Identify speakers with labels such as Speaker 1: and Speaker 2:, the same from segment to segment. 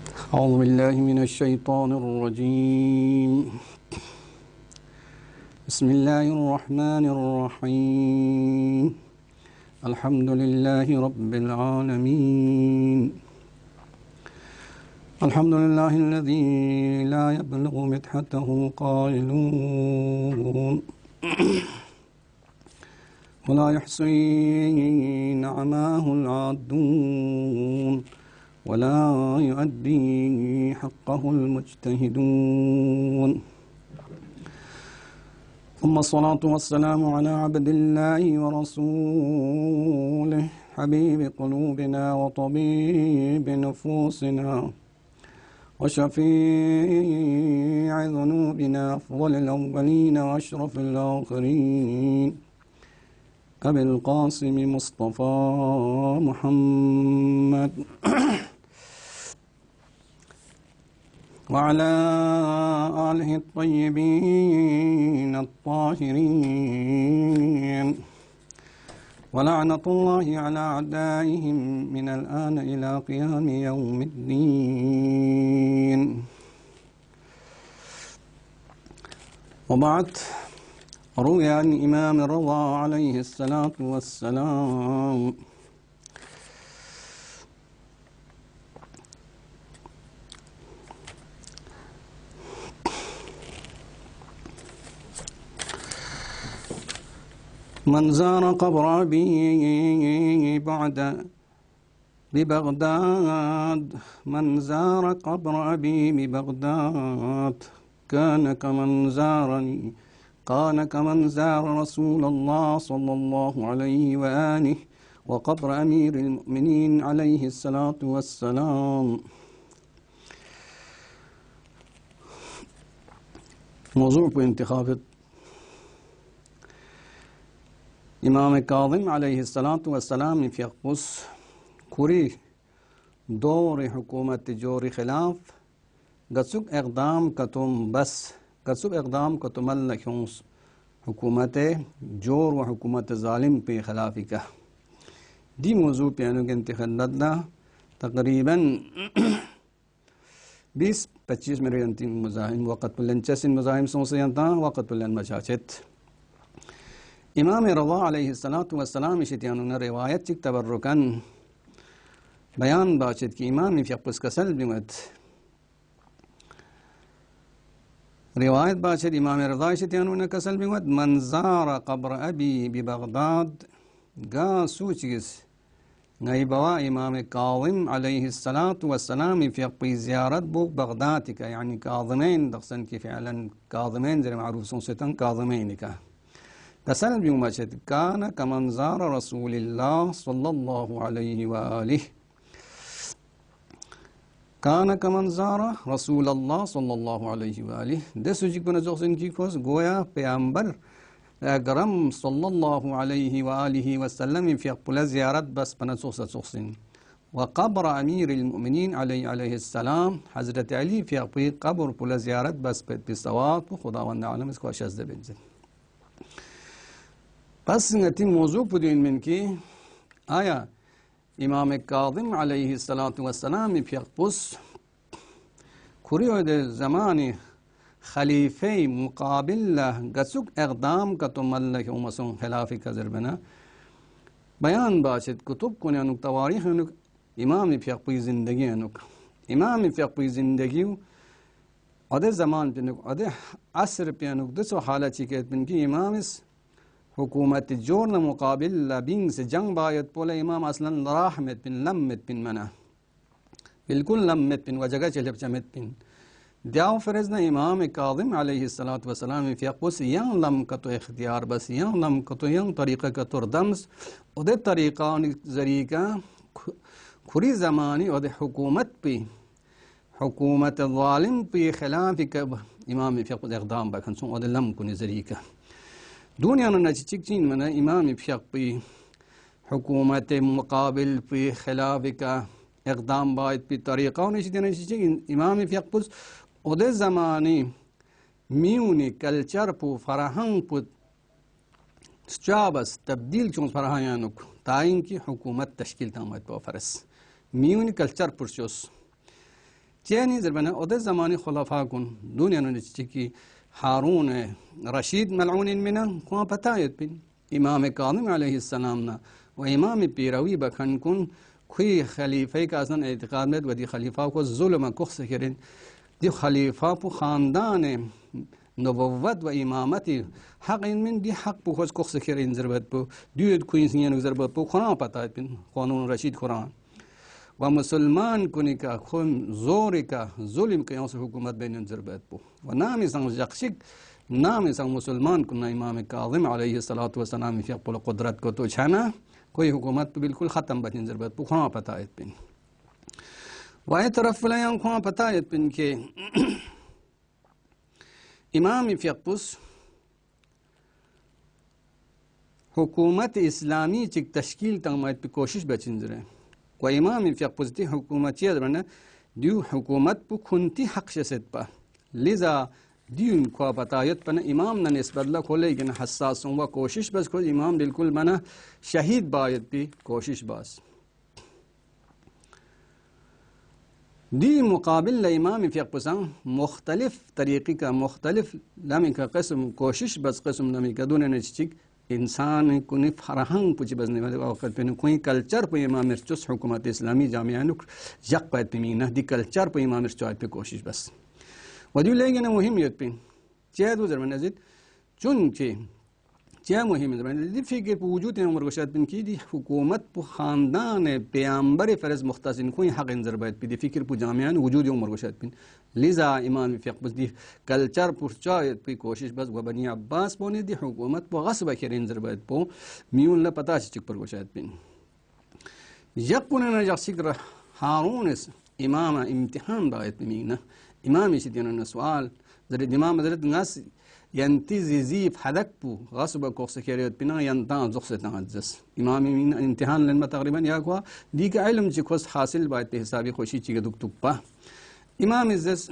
Speaker 1: أعوذ بالله من الشيطان الرجيم. بسم الله الرحمن الرحيم. الحمد لله رب العالمين. الحمد لله الذي لا يبلغ مدحته قائلون ولا يحصي نعماه العادون ولا يؤدي حقه المجتهدون. ثم الصلاة والسلام على عبد الله ورسوله حبيب قلوبنا وطبيب نفوسنا وشفيع ذنوبنا أفضل الأولين وأشرف الآخرين أبي القاسم مصطفى محمد وعلى آله الطيبين الطاهرين ولعنة الله على أعدائهم من الآن إلى قيام يوم الدين. وبعد، روي عن إمام الرضا عليه الصلاة والسلام من زار قبر أبي بعد ببغداد من زار قبر أبي ببغداد كان كمن زار رسول الله صلى الله عليه وآله وقبر أمير المؤمنين عليه الصلاة والسلام. موضوع بانتخاب امام کاظم علیہ السلام في يقص كوري دور حکومت جور خلاف گسوک اقدام کتم بس گسوک اقدام کتم لکھونس حکومت جور و حکومت ظالم پہ خلافی کا دی موضوع پہ انو کے انتخاب تقریباً 20-25 میرے انتیم مزاحم وقت پلن چسن مزاحم سوسے انتا وقت پلن مچاچت امام رضا علیہ السلام شتیانونا روایت چک تبرکن بیان باشد کی امام فیقس کسل بیمت روایت باشد امام رضا شتیانونا کسل بیمت من زار قبر ابی ببغداد گا سوچگس غیبوا امام کاظم علیہ السلام فیقی زیارت بوک بغداد کا یعنی کاظمین دقسن کی فعلا کاظمین زیر معروف سنستن کاظمین کا کسل بیومچت کان کمن زار رسول اللہ صلی اللہ علیہ وآلہ کان کمن زار رسول اللہ صلی اللہ علیہ وآلہ دسو جی کنا زوخسن کی کھوز گویا پیامبر گرم صلی اللہ علیہ وآلہ وسلم فی اقبل زیارت بس پنا سوخسن وقبر امیر المؤمنین علیہ السلام حضرت علی فی اقبل قبر پل زیارت بس بسوات خداوند عالم اس کو اشزد بنزل. بس نتی موضوع پدین من کی آیا امام کاظم علیہ السلام فی اقبس کھریو دے زمان خلیفہ مقابل گسک اقدام کا تو ملک امسون خلافی کا ذربنا بیان باشد کتب کنے انک تواریخ انک امام فی اقبی زندگی انک امام فی اقبی زندگی ادھے زمان پہ انک ادھے عصر پہ انک دسو حالت چکیت پن کی امام اس حکومت جورن مقابل لبین سے جنگ باید پولا امام اصلا راحمت پن لمت پن منا بالکل لمت پن وجگہ چلپ چمت پن دیاو فرزنا امام کاظم علیہ السلام فی اقوس ین لم کتو اختیار بس ین لم کتو ین طریقہ کتر دمس ادھے طریقہ ذریقہ کھری زمانی ادھے حکومت پی حکومت ظالم پی خلاف امام فی اقوس اقدام بکنسون ادھے لم کنی ذریقہ دنیا نے چک چین منا امام فیق پی حکومت مقابل پی خلاف کا اقدام باید پی طریقہ امام فیق پس ادھے زمانی میونی کلچر پو فرہنگ پو چابس تبدیل چون فرہایانک تائین کی حکومت تشکیل تامت پو فرس میونی کلچر پرچوس چینی زربنا اود زمانی خلافا کن دنیا نو چکی هارون رشید ملعون منا کو پتایت بین امام کاظم علیہ السلام نا و امام پیروی بکن کن کوئی خلیفه کا اصلا اعتقاد میں ودی خلیفہ کو ظلم کو سکرین دی خلیفہ پو خاندان نبوت و امامت حق من دی حق پو خوش کو سکرین ضربت پو دیت کوئی سین ضربت پو قرآن پتایت بین قانون رشید قرآن و مسلمان کنی کا خون زور کا ظلم کا یوں سے حکومت بین ضربت پو و نام سنگ جقشک نام سنگ مسلمان کنا امام کاظم علیہ السلام فی اقبل قدرت کو تو چھانا کوئی حکومت بالکل ختم بچن ضربت پو خواہ پتایت بین وائے طرف لیاں خواہ پتایت بین کہ امام فی اقبل حکومت اسلامی چک تشکیل تنمائت پی کوشش بچن ضربت و امام فی اقبل حکومتی ادرنا دیو حکومت پو کنتی حق شست پا لذا دیون کو پتایت پنا امام نہ نسبت لا کھولے گن حساس و کوشش بس کو امام بالکل منا شہید باید بھی کوشش بس دی مقابل امام فی اقسام مختلف طریقے کا مختلف لمی کا قسم کوشش بس قسم لمی کا دون نچک انسان کو نے فرہنگ پوچھ بزنے والے وقت پہ کوئی کلچر پہ امام مرچس حکومت اسلامی جامعہ نک یک پہ تمینہ دی کلچر پہ امام مرچوائے پہ کوشش بس ودیو لیگن مهمیت بین چه دو زرمن ازید چون که چه مهمه زرمن دی فکر په وجود عمر گشاد بین کی دی حکومت په خاندان پیامبر فرض مختصین کوئی حق انذر باید دی فکر په جامعان وجود عمر گشاد بین لذا امام فقه بس دی کلچر پر چایت په کوشش بس و بنی عباس بونه دی حکومت په غصب کر انذر باید په میون لا پتا چک پر گشاد بین یقون نجاسیک هارون امام امتحان باید بمینه امام شدينا سؤال زرد امام زرد ناس ينتزي زيف حدك بو غصب كوخس كيريت بنا ينتان زخصتان عزس امام من امتحان لما تقريبا ياكوا ديك علم جي كوس حاصل باید به حسابی خوشی چی دک دک با امام عزس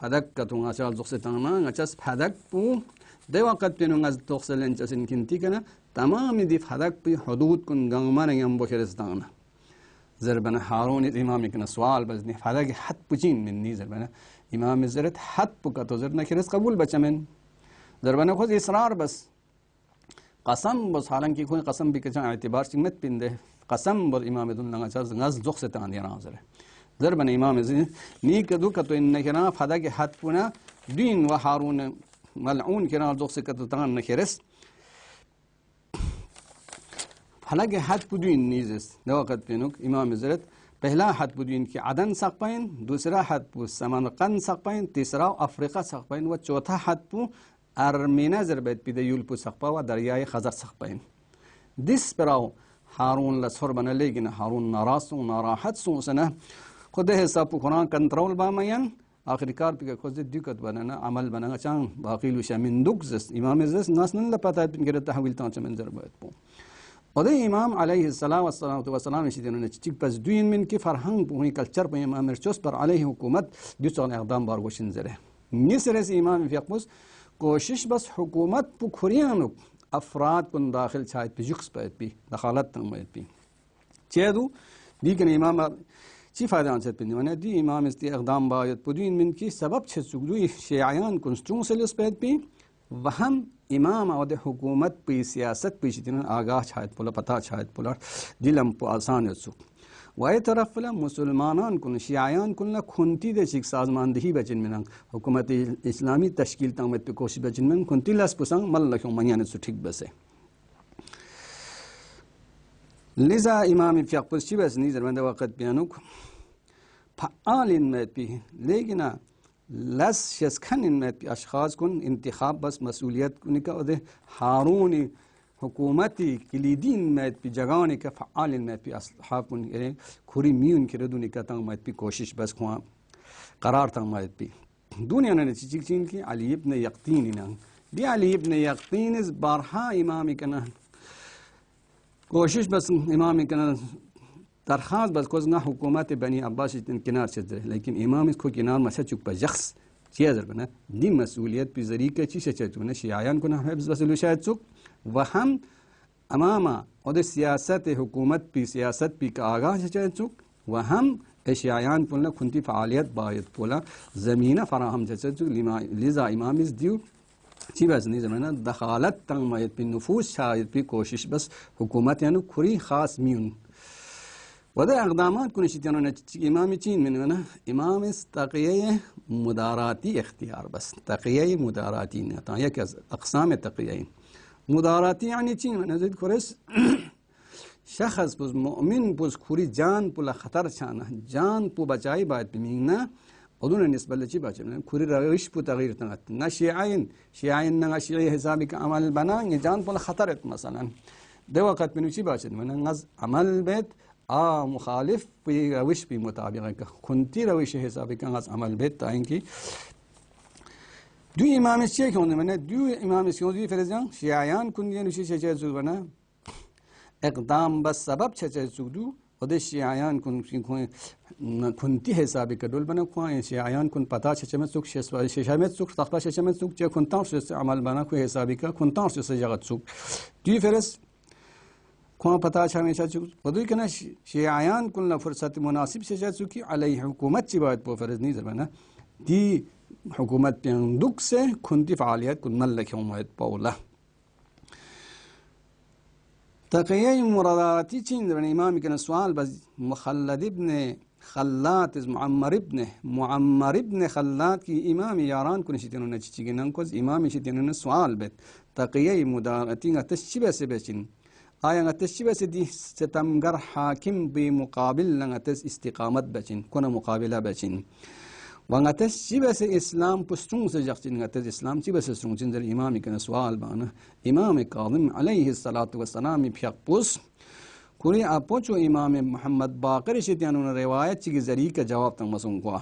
Speaker 1: حدك كتون عشان زخصتان ما عشان حدك بو ده وقت بينو از تخسل انجاسن كنتي كنا تمام دي حدك بي حدود كن غمان يم بوكرستان زربنا هارون امام كنا سوال بزني فلاك حد بجين مني زربنا امام زرت حد بكتو زرنا كرس قبول بچمن زربنا خود اصرار بس قسم بس حالانکہ کوئی قسم بھی کچھ اعتبار سے مت پنده قسم بر امام دون لگا چاز ناز زخ ستان دینا زر زربنا امام زين ني كدو كتو ان كنا فلاك حد بنا دين وهارون ملعون كنا زخ ستان تان نكرس حالانکہ حد بدوین نیزس وقت بینوک امام زرت پہلا حد بدوین کی عدن سقپین دوسرا حد پو سمرقند سقپین تیسرا افریقہ سقپین و چوتھا حد پو ارمینا زربیت پیدا یول پو سقپا و دریای خزر سقپین دس براو هارون لسفر بنا لیگن هارون ناراسو ناراحت سو سنه خود حساب پو قرآن کنترول بامیان آخری کار پی که خود دیکت بنا عمل بنا چان باقیلو شامن دوکزس امام زرت ناس نن لپتایت بین گرد تحویل تانچ من زربیت پو اور امام علیہ السلام شدیدن چک پس دوین من کی فرهنگ بوئی کلچر په امام مرچوس پر علیہ حکومت دوسان اقدام بار وشن زره نسر امام فقمس کوشش بس حکومت پو کھریانو افراد کن داخل چاہت پی جکس پایت پی دخالت تنمایت پی چیدو دیکن امام چی فائدہ آنسد پی نیوانا دی امام استی اقدام باید پو دوین من کی سبب چھ سکدوی شیعیان کنسترون سلس پایت پی وهم امام اور حکومت پی سیاست پی شدین آگاہ چھایت پولا پتہ چھایت پولا دلم پو آسان سک وائی طرف فلا مسلمانان کن شیعیان کن کھنتی دے چک سازماندہی بچن منن حکومت اسلامی تشکیل تامت پی کوشش بچن من کھنتی لس پسنگ ملکیوں منیان سو ٹھیک بسے لذا امام فقه پس چی بس نیزر بندہ وقت بیانوک فعال انمیت پی لیکن لس شسکن انمیت پی اشخاص کن انتخاب بس مسئولیت کنی کا ادھے ہارون حکومتی کلیدی انمیت پی جگانی کا فعال انمیت پی اصحاب کن یعنی کھوری میون کی ردونی کا تنمیت پی کوشش بس خواہ قرار تنمیت پی دنیا نے چیچک چین کی علی ابن یقتین انہاں دی علی ابن یقتین اس بارہا امامی کنا کوشش بس امامی کنا درخواست بس کوز نہ حکومت بنی عباس کنار چدر لیکن امام اس کو کنار مسا چک پر شخص چیزر بنا دی مسئولیت پی ذریعہ چی سے چاہتو شیعیان کو نہ حفظ بسلو شاید چک وہم اماما اور سیاست حکومت پی سیاست پی کا آگاہ سے چاہت چک وہم اشیایان پولنا کنتی فعالیت باید پولا زمینه فراهم چه لذا امام از دیو چی بس نیست من دخالت تنگ مایت بی نفوذ شاید بی کوشش بس حکومت یعنی کری خاص میون و ده اقدامات کنشی تیانو امام چین من امام است تقیه مداراتی اختیار بس تقیه مداراتی نه یک از اقسام تقیه مداراتی یعنی چین من زید کرس شخص پس مؤمن پس کری جان پل خطر چانه جان پو بچائی باید بمینه بدون نسبة لشي باچه من كوري روش بو تغيير تنات نا شيعين نا شيعي حسابي كعمل بنا نجان بول خطرت مثلا ده وقت منو چی باچه من نز عمل بيت مخالف بي روش بي مطابقه كنتي روش حسابي كنز عمل بيت تا اینکه دو امام چیه کنه من دو امام چیه فرزان شیعیان کنی نوشی چه چیز بنا اقدام بس سبب چه چیز دو خود شیعیان کنتی حسابی کدول بنا کوی شیعیان کن پتا چه سوک ششمت سوک تختا ششمت سوک چه کنتاش سے عمل بنا کوی حسابی کا کنتاش سے جگت سوک دی فرس کو پتا ہمیشہ چوک بدوی کنا شیعیان کن فرصت مناسب سے چوکی علیہ حکومت چی باید پو فرض نہیں بنا دی حکومت دک سے کنتی فعالیت کن ملک حکومت پولا تقیه مراداتی چین در امامی که سوال بس مخلد ابن خلات از معمر ابن خلات کی امامی یاران کنه شیطانو نچیگی ننکوز امامی شیطانو سوال بد تقیه مراداتی غتش چی بس بچین آیا غتش چی بس دی ستمگر حاکم بی مقابل لغتش استقامت بچین کنه مقابله بچین وانگتش چی بس اسلام پستون سے جختین غتش اسلام چی بس سرون چین در امامی که سوال بانا امام کاظم علیہ السلام پیق پوس کوری اپوچو امام محمد باقر شتیانون روایت چی ذریعہ کا جواب تنگ مسون کو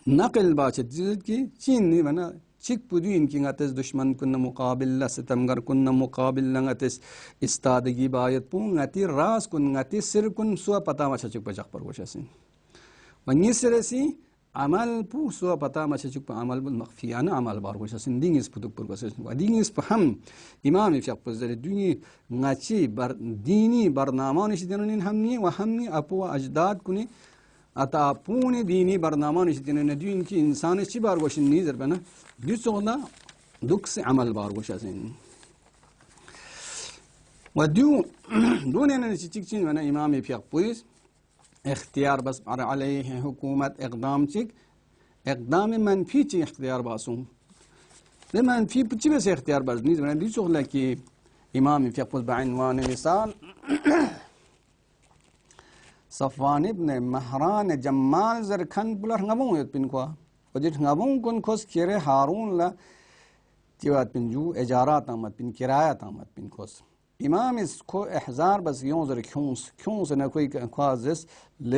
Speaker 1: نقل باچت جزد کی چین نہیں بنا چک پودی ان کی غتش دشمن کن مقابل ستمگر کن مقابل غتش استادگی باید پون غتی راس کن غتی سر کن سو پتا ما چک پچق پر وشسین ونی سرسی عمل پو سو پتا ما چک عمل مخفیانه عمل بار وشسین دینگس پودک پر وشسین و دینگس هم امام فقه پزر دنیا غچی بر دینی برنامه‌اش دینن همنی و همنی اپو اجداد کنی اتا پون دینی برنامه‌اش دینن دین کی انسان چی بار وشین نیزر بنا دیسونا دکس عمل بار وشسین و دون ان چیکین من امام فقه پویس اختیار بس علیہ حکومت اقدام چک اقدام منفی چی اختیار باسون ده منفی چی بس اختیار بس نیز من دی شغله کی امام فقه بعنوان مثال صفوان ابن مهران جمال زرکن blur ngabung yot pin ko ojit ngabung kon kos kire harun la tiwat pin ju ejarat amat pin kirayat amat pin kos امام اس کو احزار بس ينظر كونس انا کوئی قازس ل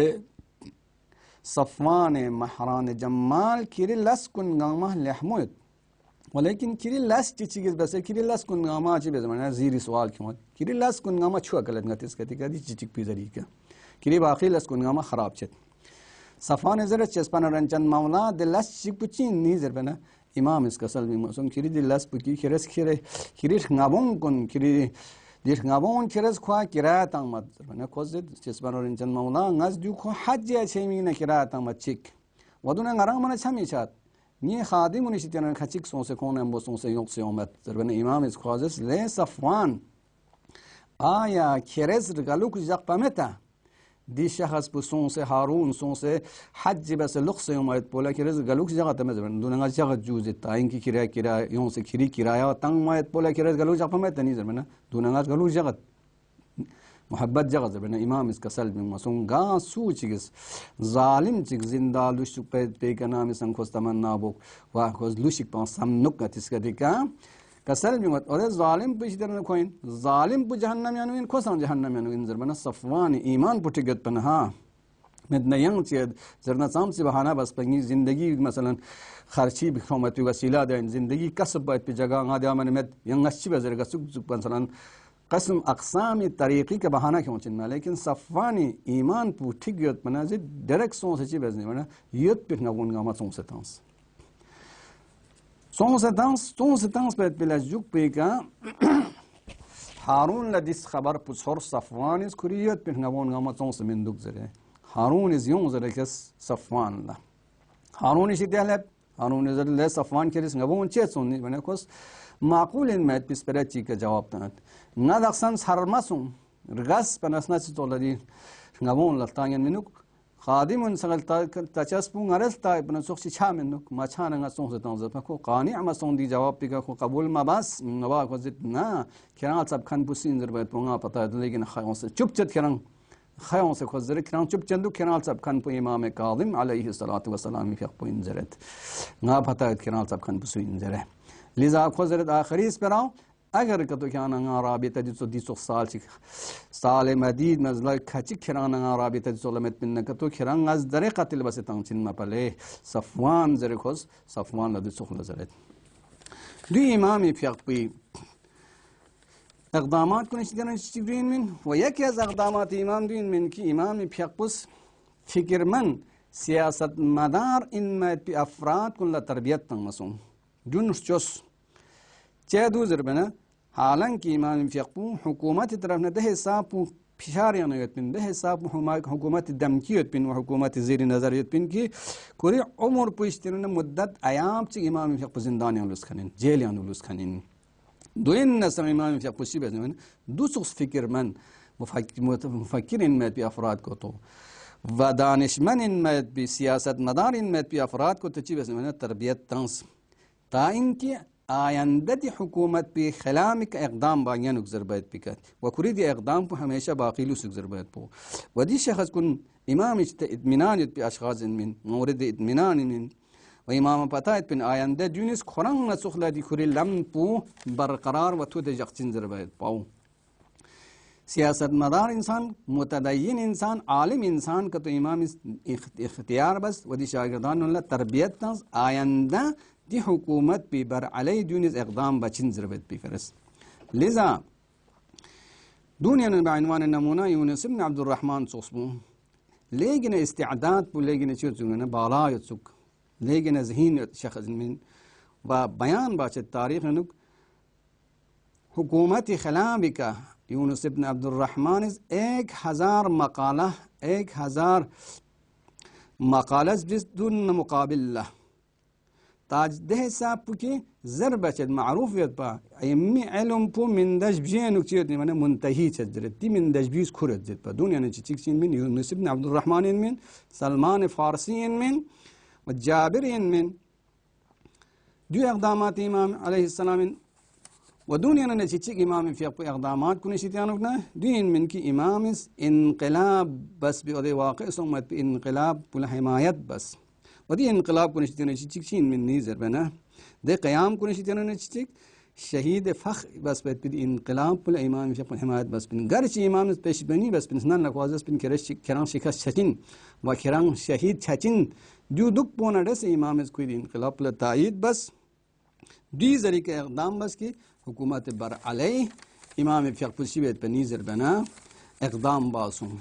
Speaker 1: صفوان مهران جمال كيري لس كن غامه لحمود ولكن كيري لس چیز بس كيري لس كن غامه چی بزمانه زیری سوال کیون كيري لس كن غامه چو غلط نتیس کتی کدی چیک پی ذریعہ كيري باقی لس كن غامه خراب چت صفوان زر چسپن رنچن مولا دلس چیک پچین نیزر بنا امام اس کسل می مسون كيري دلس پکی خرس كيري غابون کن كيري دیر غابون کرز خوا کرایت آمد بنا کوزد چسبان رنجن مولا ناز دیو خو حج چیمینه کرایت آمد چیک ودونه غرام من چمی چات نی خادم نشیتن کچیک سونس کنم بو سونس یوک سیومت بنا امام از خوازس ل صفوان آیا کرز رگالوک جق پمتا دی شخص بو سونس هارون سونس حج بس لخص یومت بولا کرز گالوک جق تمزبن دونه جق جوز تا اینکی کرای یونس کری کرایه تنگ مایت بولا کرز گالوک جق پمتا نیز بنا دونه گالوک جق محبت جغز بنا امام اس کسل میں مسون گا سو چیز ظالم چیز زندہ لوش پے کا نام سن کو تمنا بو وا کو لوش پا سم نکت اس کا دیکھا کسل میں اور ظالم پہ در کوین ظالم پہ جہنم یانوین کو سن جہنم یانوین زر بنا صفوان ایمان پٹگت پنہا مدنا ینگ چیز زرنا سام سے بہانہ بس پنگی زندگی مثلا خرچی بخومت وسیلہ دین زندگی کسب پہ جگہ غادہ من مد ینگ اچھی بزر کا سک مثلا قسم اقسام طریقی کا بہانہ کیوں چننا لیکن صفوانی ایمان پوٹھک یوت منازل ڈائریکٹ سون سے چی بزنی بنا یوت پہ نگون گاما سون سے تانس پہ پلا جوک پہ کا ہارون لدیس خبر پچھور صفوان اس کری یوت پہ نگون گاما سون سے من دک زرے هارون is jüngere kes Safwan la. Harun ist der Leb, Harun ist der Safwan keris ngabun chetsun ni bana kos معقول met bisperati ka jawab tanat. Nadaksan sarmasum rgas panasna chitoladi ngabun la tangen minuk خادم سغل تچسپون ارل تا ابن سوخ چا Munk ما چانه غسون زتون زت کو قانع ما سون دی جواب پیگا کو قبول ما بس نوا کو زت نا کران سب کن پوسین در بیت پونگا پتا لیکن خیون سے چپ چت کران خیون سے کو زر کران چپ چندو کران سب کن پو امام کاظم علیہ الصلوۃ والسلام فی پوین زرت نا پتا کران سب کن پوسین زره لذا کو زرت آخری اس پراو اگر کتو کانا رابطه دی سو سال مدید مزلا کچی کرانا رابطه سولمت من کتو کران از در قتل بس تنچین مپله صفوان زرکوس صفوان لدی سخل زرت دی امامی فیقبی اقدامات کنش دیرن چیزین من و یکی از اقدامات امام دین من کی امامی فیقبس فکرمن سیاست مدار این مد بی افراد کن لتربیت تنمسون جونش جوس چه دوزر بنا حالانکه امام فیقبو حکومت طرف نه ده حساب فشاریان یتبین ده حساب حکومت دمکی یتبین و حکومت زیر نظر یتبین که کوری عمر پوشترین مدت ایام چی امام فیقبو زندانیان لوس کنین جیلیان لوس کنین دوین نسل امام فیقبو چی بزنین دو سوس فکر من مفکرین مد بی افراد کو تو و دانشمن مد بی سیاست مدارین مد بی افراد کو تو چی بزنین تربیت تنس تا اینکه آینده دی حکومت به خلاف اقدام باید نگذر باید بکرد و کری دی اقدام کو همیشه باقی لوس نگذر باید بو و دی شخص کن امام اطمینان به اشخاص من مورد اطمینان من و امام پتایت بن آینده جونس خوران نسخله دی کری لم پو برقرار و تو دی جقچین زر باید باو سیاست مدار انسان متدین انسان عالم انسان کا تو امام اختیار بس و دی شاگردان اللہ تربیت تنس آینده دی حکومت بی بر علی دونیز اقدام بچین ضربت بی فرست لذا دنیا بعنوان نمونه یونس بن عبد الرحمن صوصبو لیکن استعداد بو لیکن چیزونه بالا یتسوک لیکن ذهین شخص من و بیان باچه تاریخ نک حکومت خلافی کا یونس بن عبد الرحمن 1000 مقاله بدون مقابل له تاج ده حساب کی ضربت معروفیت با ایمی علم پو من دش بجینو چیت من منتهی چدرت دی من دش بیس کرد زد با دنیا چی چیکسین من یونس بن عبد الرحمن من سلمان فارسی من و جابر من دو اقدامات امام علیہ السلام و دنیا نه چی چیک امام فی اقدامات کنه شیطانو نه دین من کی امام انقلاب بس به واقع سمت انقلاب بلا حمایت بس ودي انقلاب كونش تينا چيكين من نيزر بنا ده قيام كونش تينا چيك شهيد فخ بس بدي انقلاب بل امام شيخ حمايت بس بن گرچ امام پیش بني بس بن سنن لقواز بن كران شكاس چچين و كران شهيد چچين جو دك بونا دس امام کوئی انقلاب بل تایید بس دي ذریعہ اقدام بس کی حکومت بر علی امام فقہ پشی بیت بنیزر بنا اقدام باسون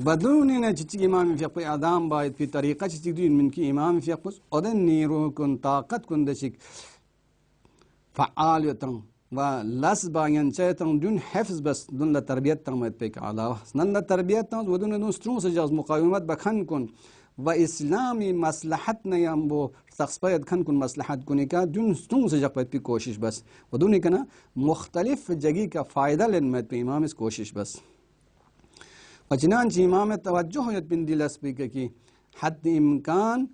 Speaker 1: بدون نه چیزی امام فقه اعدام باید به طریقه چیزی دوین من کی امام فقه آدم نیرو کن طاقت کن دشک فعالیتن و لس باین چهتن دون حفظ بس دون لتربیت تامت پیک علاوه نن لتربیت تام و دون سترون سجاز مقاومت بکن کن و اسلامی مصلحت نیام بو شخص باید کن مصلحت کنی که دون سترون سجاق باید پی کوشش بس و دونی کنه مختلف جگی کا فایده لنمت به امام اس کوشش بس و چنانچه امام توجه یت بن دلس بگه که حد امکان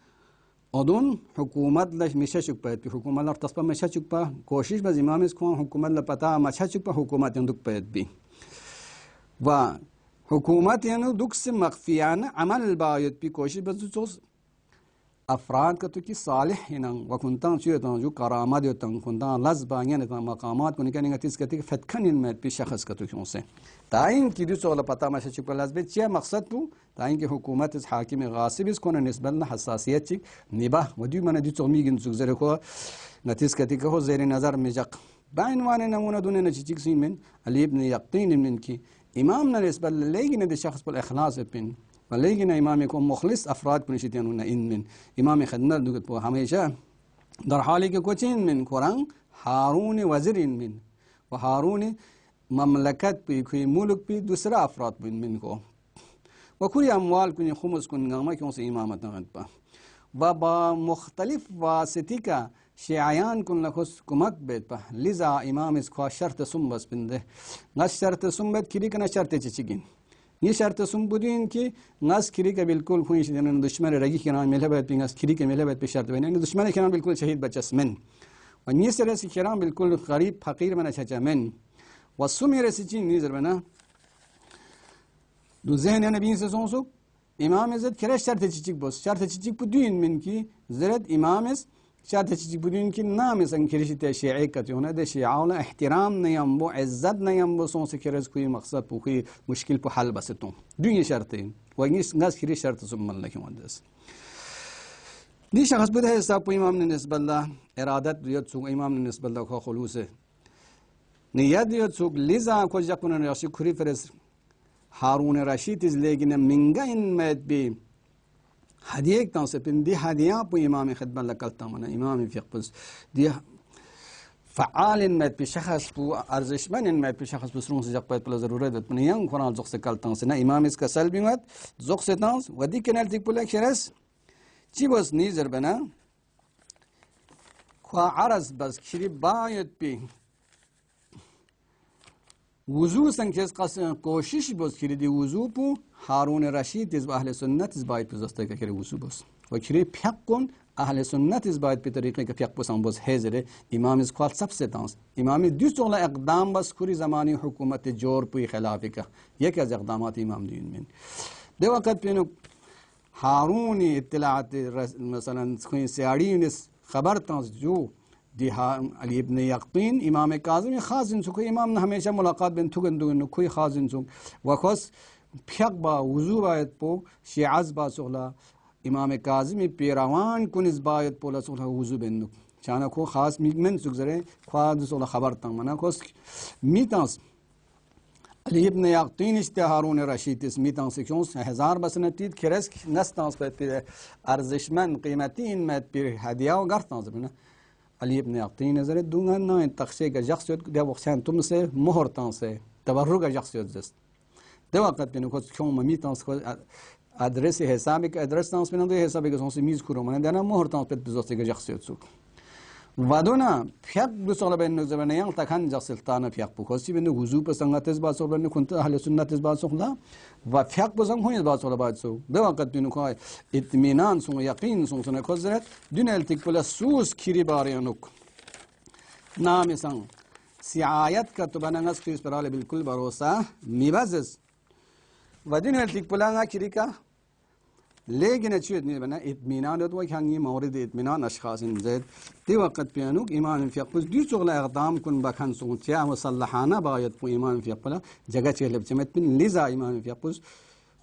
Speaker 1: ادون حکومت لش میشه چک پید حکومت لر تصبح میشه چک پا کوشش باز امام اس کو حکومت ل پتا میشه چک پا حکومت اندک پید بی و حکومت یعنی دکس مخفیانه عمل باید بی کوشش باز چوز افراد کا تو کی صالح هنن و کنتان چیتان جو کرامت یتان کنتان لزبان یعنی مقامات کو نکنی گتیس کتی فتکنین مت بی شخص کا تو کیوں سے تاین کی دو سوال پتا ماشه چپ لزبه چه مقصد تو تاین که حکومت از حاکم غاصب اس کنه نسبت له حساسیت چ نباه و دی من دی تو میگن زغزره کو نتیس کتی کو زیر نظر میجق بعنوان نمونه دونه نچیک سین من علی ابن یقین من کی امام نسبت لیگن دی شخص بل اخلاص بن ولیکن امام کو مخلص افراد کنشیتن این من امام خدمت دوگت بو همیشه در حالی که کوچین من قرآن هارون وزیر من و هارون مملکت پی کوئی ملک پی دوسرا افراد بین من کو و کوری اموال کنی خمس کن گاما کیوں سے امامت نغد پا و با مختلف واسطی کا شیعیان کن لخص کمک بیت پا لذا امام اس کو شرط سم بس بنده نس شرط سم بیت کری کنا شرط چچگین یہ شرط سم بودین کہ نس کری کا بالکل خویش دینن دشمن رگی کنان ملہ بیت پی نس کری کا ملہ بیت پی شرط بینن دشمن کنان بالکل شہید بچس من و نی سر سی کرام بالکل غریب فقیر من چچا من و سمی رسی چین نیزر بنا دو ذهن نبی سے سونسو امام زد کرا شرط چچگ بس شرط چچگ بودین من کی زرد امام شرط چچگ بودین کی نام سن کرشی تے شیعی کتی ہونا دے شیعاولا احترام نیم بو عزت نیم بو سونس کرز کوئی مقصد پو کوئی مشکل پو حل بستون دنیا شرطی و ناس کری شرط سمال لکی مندس دی شخص بوده حساب پو امام نے نسبت اللہ ارادت دیت سوگ امام نے نسبت اللہ خواہ خلوص نیت دیت سوگ لذا کو جقن رشی کری فرس هارون رشید از لیگن منگا این مید بی هدیه ایک تانسه پن دی هدیه پو امام خدمت لکلتا منا امام فیق پس دی فعال این مید بی شخص پو ارزشمن این مید بی شخص پس رونس جق باید پلا ضرورت دت پنی ینگ قرآن زخص کلتانسه نا امام اس کا سلبی مد زخص تانس و دی کنال تیک پولا شرس چی بس نیزر بنا خواه عرض بس کری باید بی وضو سنکس قصد کوشش بس کری دی وضو پو هارون رشید از اهل سنت از باید پزسته که کری وضو بس و کری پیق کن اهل سنت از باید بطریقه که پیق بسان بس حیزره امام از خوال سب سے تانس امام دوست اغلا اقدام بس کری زمانی حکومت جور پوی خلافی که یکی از اقدامات امام دین من دی وقت پینو هارونی اطلاعات مثلا کوئی سیاڑی خبر تانس جو دی علی ابن یقطین امام کاظم خازن سو کوئی امام نے ہمیشہ ملاقات بین تھگن دگن کوئی خازن سو وخوس پھیق با وضو باید پو شیعز با سغلا امام کاظم پیروان کنز باید پولا سغلا وضو بین چانا کو خاص من سگزره خواد سغلا خبر تان منا کوس میتانس علی ابن یقطین اشتے هارون رشید اس میتانس کیوں ہزار بسنتید کرس نستانس پیر ارزشمن قیمتی ان مت پیر ہدیہ و گرتانس بنا علی ابن یقطین نظرت دونگا نا ان تخشے کا شخصیت دیا وقتاً تم سے مہرتاں سے تبرک شخصیت دست دو وقت بینو خود کیوں ممیتاں سے ادرس حسابی که ادرس تانس بینو دو حسابی که سونسی میز کرو منه دینا مهرتاں پت بزرستی که شخصیت سوک ودونا پیق دو سال بینو زبانه ینگ تکن شخصیتانا پیق بخواستی بینو حضور پسنگت از باز سوک بینو کنت اهل سنت از باز سوک لا و پیق بسنگ هونی از باز سوک باید سوک دو وقت بینو که اطمینان سون یقین سون سونه کزرت دون التک بلا سوس کری باریانوک نام سنگ سعایت کا تو بنانگس کریس پراله بالکل بروسا میبازز و دون التک بلا کری کا لیکن اچھیت نہیں بنا اطمینان دو کہ ہنگی مورد اطمینان اشخاص زید دی وقت پیانوک ایمان فیقبز دی چغلا اقدام کن بکن سونتیا مسلحانہ باید کو ایمان فیقبلا جگہ چہلب چمت پن لذا ایمان فیقبز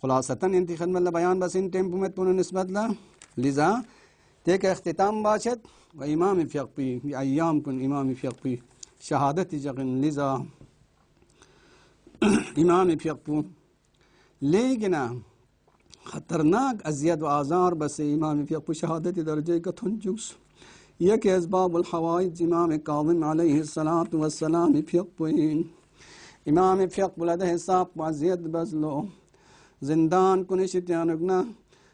Speaker 1: خلاصتاً انتی خدمت اللہ بیان بس ان ٹیمپو مت پنو نسبت لا لذا تیک اختتام باشد و امام فیقبی ایام کن امام فیقبی شہادت جغن لذا امام فیقبو لیکن خطرناک اذیت و آزار بس امام فیق شہادت درجے کا تھنجوس یک اسباب الحوائج امام کاظم علیہ السلام فیق پوین امام فیق بلد حساب و اذیت بزلو زندان کنشتیانگنا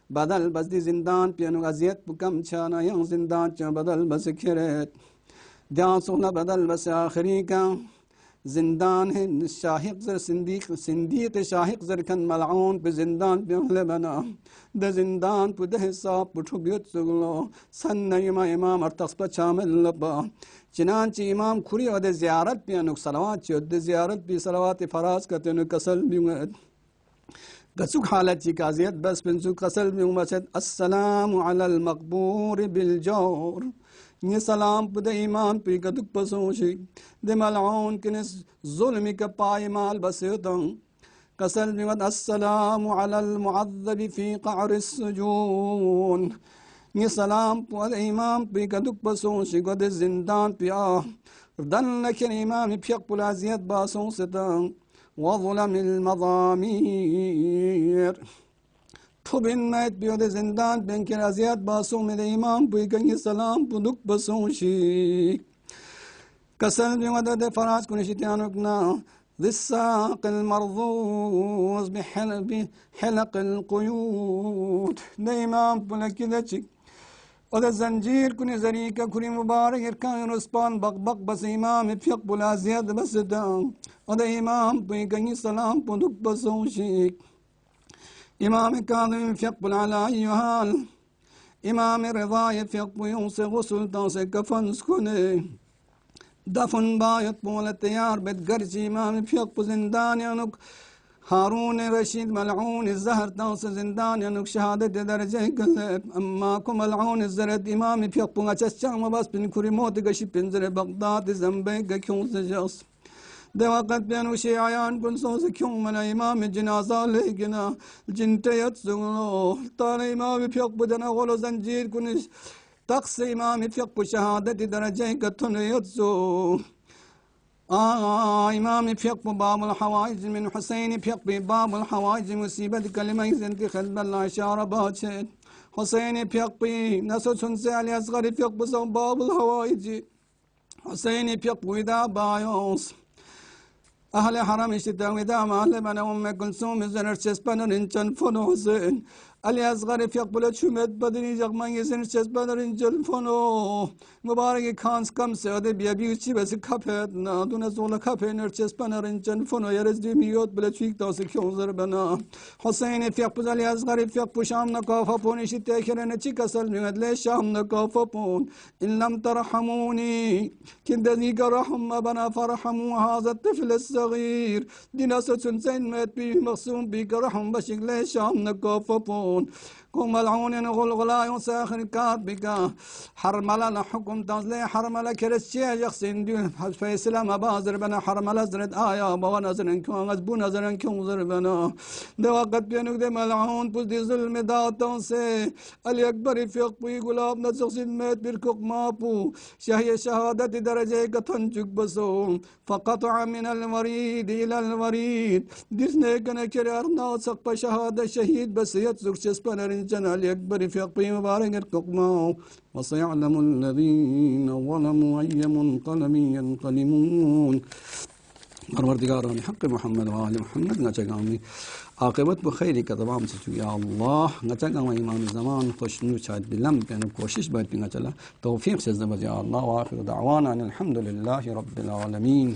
Speaker 1: بدل بس دی زندان پیانو اذیت بکم چھانا یم زندان چا بدل بس کھرت دیان سونا بدل بس آخری کا زندان ہے شاہق زر صندیق شاہق زر کن ملعون پہ زندان پہ اہل بنا دا زندان پہ دا حساب پٹھو بیت سگلو سن نیمہ امام ارتقص پہ چامل لبا چنانچہ امام کھوری و دا زیارت پہ انک صلوات چی دا زیارت پہ صلوات فراز کرتے انک کسل بیوگت کسوک حالت چی کازیت بس پنسوک کسل بیوگت السلام علی المقبور بالجور یہ سلام پہ امام پہ کدک پسوشی دے ملعون کنس ظلمی کا پائی مال بسیطاں قسل بیوت السلام علی المعذب فی قعر السجون یہ سلام پہ امام پہ کدک پسوشی گد زندان پہ دن لکن امام پیق پلازیت باسوں ستاں وظلم المضامیر پھبن نیت بیود زندان بینکر ازیاد باسوں میں دے امام پوئی کنگی سلام پو دک بسوں شیک کسل بیود دے فراز کنشتیانکنا ذي الساق المرضوز بحلق القيود. ده امام بلکی چی و ده زنجیر کنی زریکا کنی مبارک ارکان رسپان بق بق بس امام فیق بلا زیاد بس دام و ده امام پی گنی سلام پندک بسوشیک. امام کاظم فیق بلا علی حال امام رضا فیق بیوس غسل تاس کفن سکنے دفن بايت بولت تيار بتقرش امام فيق زندان ينك هارون رشيد ملعون الزهر تاس زندان ينك شهادة درجة قلب أماكم ملعون الزرد امام فيق بغششام بس بن كوري موت قشي بنزر بغداد زنبيق كيون سجاس ده وقت بينو شيعيان كن صوص كيون من امام الجنازة لقنا الجنت يتسغلو طال امام فيق بدنا غلو زنجير كنش تقص امام فيق بشهادة درجة كتن يتسو امام فيق باب الحوائج من حسين فيق باب الحوائج مصيبة كلمة زنت خلب الله شعر باتشت حسين فيق نسو سنسي علي أصغر فيق بصوب باب الحوائج حسين فيق ودا بايوس أهل حرم اشتدام ودا مال من أم كلثوم زنر چسپن رنچن فنو حسين علی اصغر فیق بلد شومت بدنی جغمان یزن چسبن رنجل فنو مبارک کانس کم ساده بیا بیوچی بس کپت نا دون زول کپنر چسبن رنجل فنو یرز دیمیوت بلد فیک تاس کیونزر بنا حسین فیق بز علی اصغر فیق بشام نکافا پونش تکرن چی کسل میاد لی شام نکافا پون ان لم ترحمونی کندنی رحم بنا فرحمو هذا الطفل الصغير ديناس سنسين مات بي مقسوم بي رحم بشك لی شام نکافا پون كم ملعون غلغلا يساخر كاتبك حرملا حكم تنزلي حرملا كرسيا يخسين دي فيسلا مبازر بنا حرملا زرد آيا بوا نزرن كون غزبو نزرن كون زربنا ده وقت بينك ده ملعون بس دي ظلم داتون سي الأكبر في قبي غلاب نزخسين مات بركق مابو شهي شهادة درجة كتنجك بسو فقطع من الوريد إلى الوريد ديسني كنا كرارنا سقب شهادة شهيد بس يتزك چسپن رنجن الأكبر في قبي مبارك الققماو وسيعلم الذين ظلموا أي منقلب ينقلبون. پروردگاران حق محمد و آل محمد نچگامی عاقبت بخیری کا تمام سے یا اللہ نچگام امام زمان خوشنو شاید بلم کنو کوشش باید پینگا چلا توفیق سے زبر یا اللہ و آخر دعوانا الحمد للہ رب العالمین.